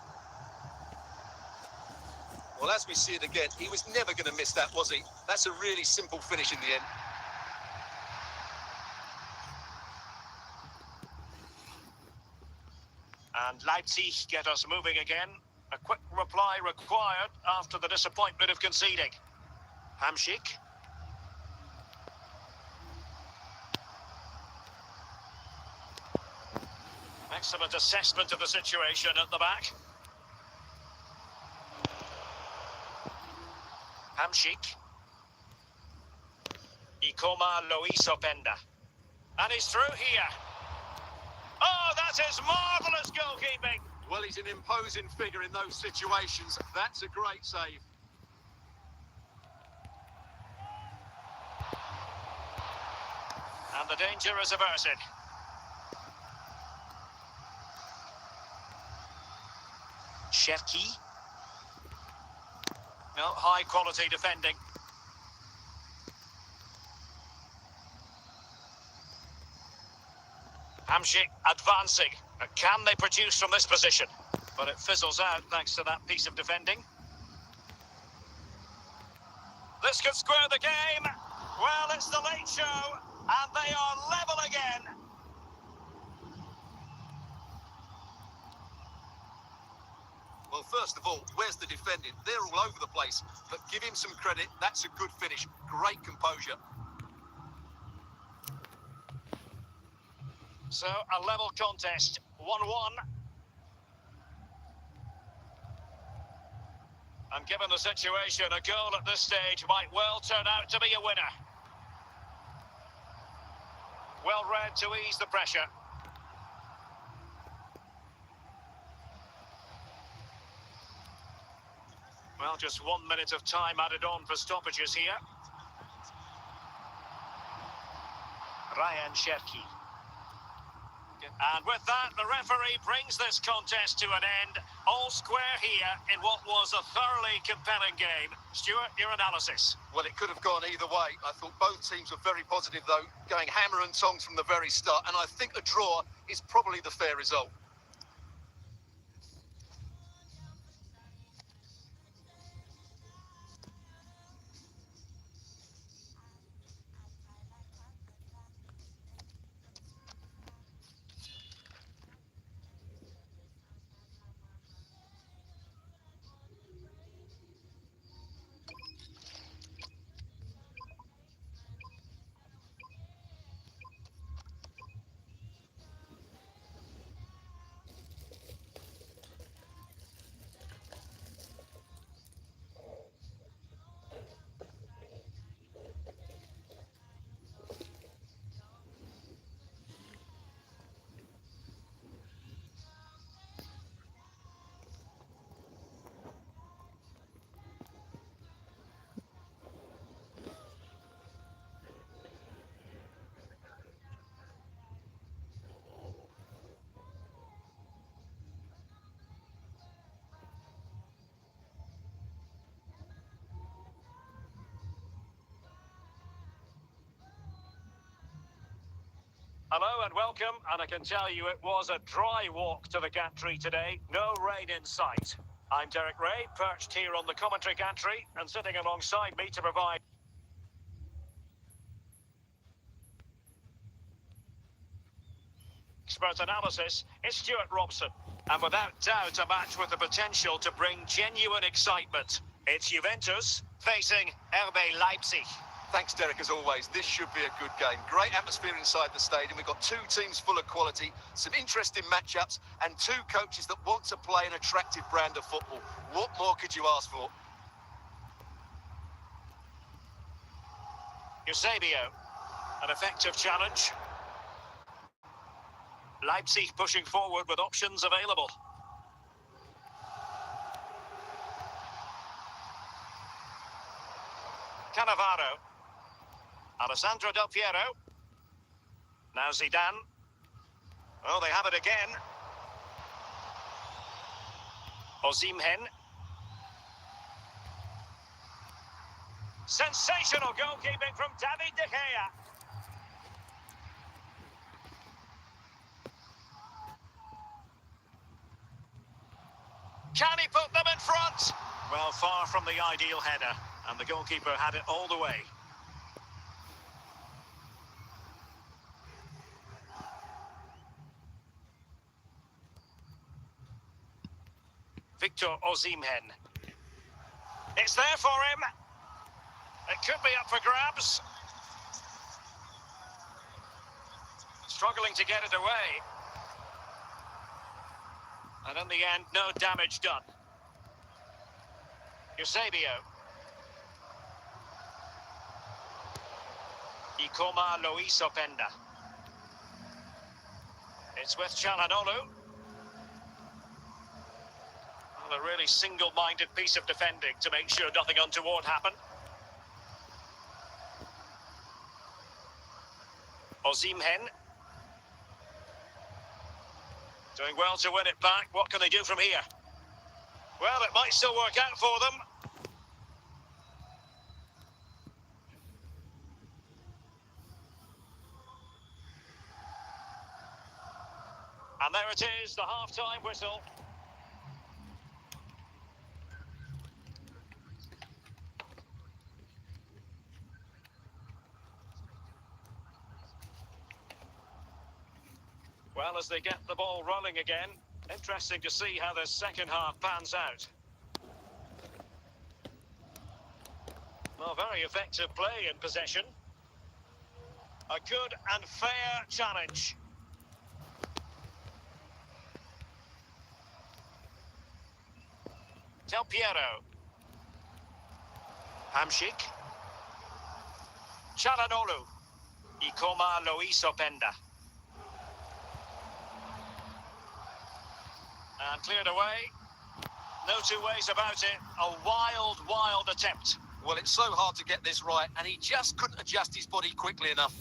Well, as we see it again, he was never going to miss that, was he? That's a really simple finish in the end. And Leipzig get us moving again. A quick reply required after the disappointment of conceding. Hamšík. Excellent assessment of the situation at the back. Hamšík. Ikoma Luis Openda. And he's through here. Oh, that is marvellous goalkeeping. Well, he's an imposing figure in those situations. That's a great save. And the danger is averted. Cherki. No, high quality defending. Hamšík advancing. Can they produce from this position? But it fizzles out thanks to that piece of defending. This could square the game. Well, it's the late show, and they are level again. Well, first of all, where's the defending? They're all over the place, but give him some credit. That's a good finish. Great composure. So, a level contest, 1-1. And given the situation, a goal at this stage might well turn out to be a winner. Well read to ease the pressure. Well, just 1 minute of time added on for stoppages here. Ryan Cherki. And with that, the referee brings this contest to an end. All square here in what was a thoroughly compelling game. Stuart, your analysis? Well, it could have gone either way. I thought both teams were very positive, though, going hammer and tongs from the very start. And I think a draw is probably the fair result. Hello and welcome, and I can tell you it was a dry walk to the gantry today. No rain in sight. I'm Derek Ray, perched here on the commentary gantry, and sitting alongside me to provide expert analysis is Stuart Robson. And without doubt, a match with the potential to bring genuine excitement. It's Juventus facing RB Leipzig. Thanks, Derek, as always. This should be a good game. Great atmosphere inside the stadium. We've got two teams full of quality, some interesting matchups, and two coaches that want to play an attractive brand of football. What more could you ask for? Eusebio, an effective challenge. Leipzig pushing forward with options available. Cannavaro. Alessandro Del Piero. Now Zidane. Oh, they have it again. Osimhen. Sensational goalkeeping from David De Gea. Can he put them in front? Well, far from the ideal header, and the goalkeeper had it all the way. Victor Osimhen. It's there for him. It could be up for grabs. Struggling to get it away. And in the end, no damage done. Eusebio. Ikoma Luis Openda. It's with Çalhanoğlu. Well, a really single-minded piece of defending to make sure nothing untoward happened. Osimhen. Doing well to win it back. What can they do from here? Well, it might still work out for them. And there it is, the half-time whistle. Well, as they get the ball rolling again, interesting to see how the second half pans out. Well, very effective play in possession. A good and fair challenge. Del Piero. Hamšík. Çalhanoğlu. Ikoma Luis Openda. And cleared away. No two ways about it. A wild, wild attempt. Well, it's so hard to get this right, and he just couldn't adjust his body quickly enough.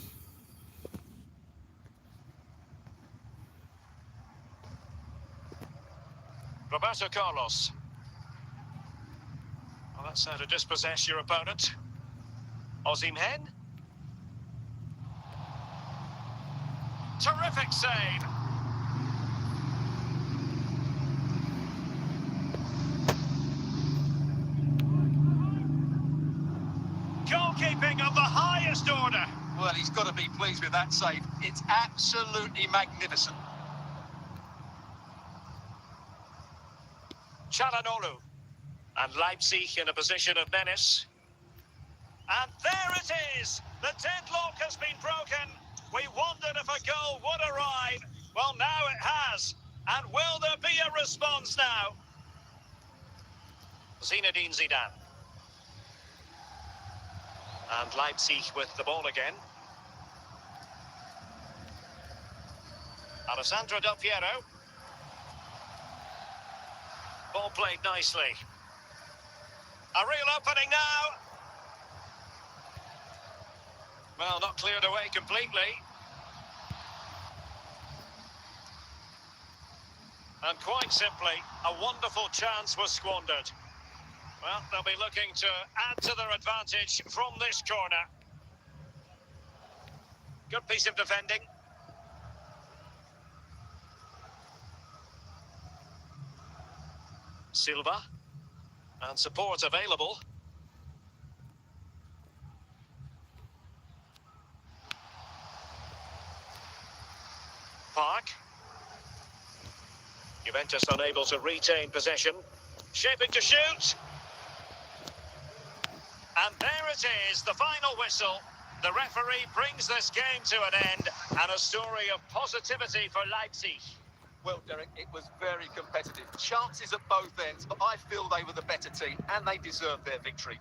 Roberto Carlos. Well, that's how to dispossess your opponent. Osimhen. Terrific save. Goalkeeping of the highest order. Well, he's got to be pleased with that save. It's absolutely magnificent. Çalhanoğlu. And Leipzig in a position of menace. And there it is! The deadlock has been broken. We wondered if a goal would arrive. Well, now it has. And will there be a response now? Zinedine Zidane. And Leipzig with the ball again. Alessandro Del Piero. Ball played nicely. A real opening now. Well, not cleared away completely. And quite simply, a wonderful chance was squandered. Well, they'll be looking to add to their advantage from this corner. Good piece of defending. Silva. And support available. Park. Juventus unable to retain possession. Shaping to shoot. And there it is, the final whistle. The referee brings this game to an end, and a story of positivity for Leipzig. Well, Derek, it was very competitive. Chances at both ends, but I feel they were the better team, and they deserved their victory.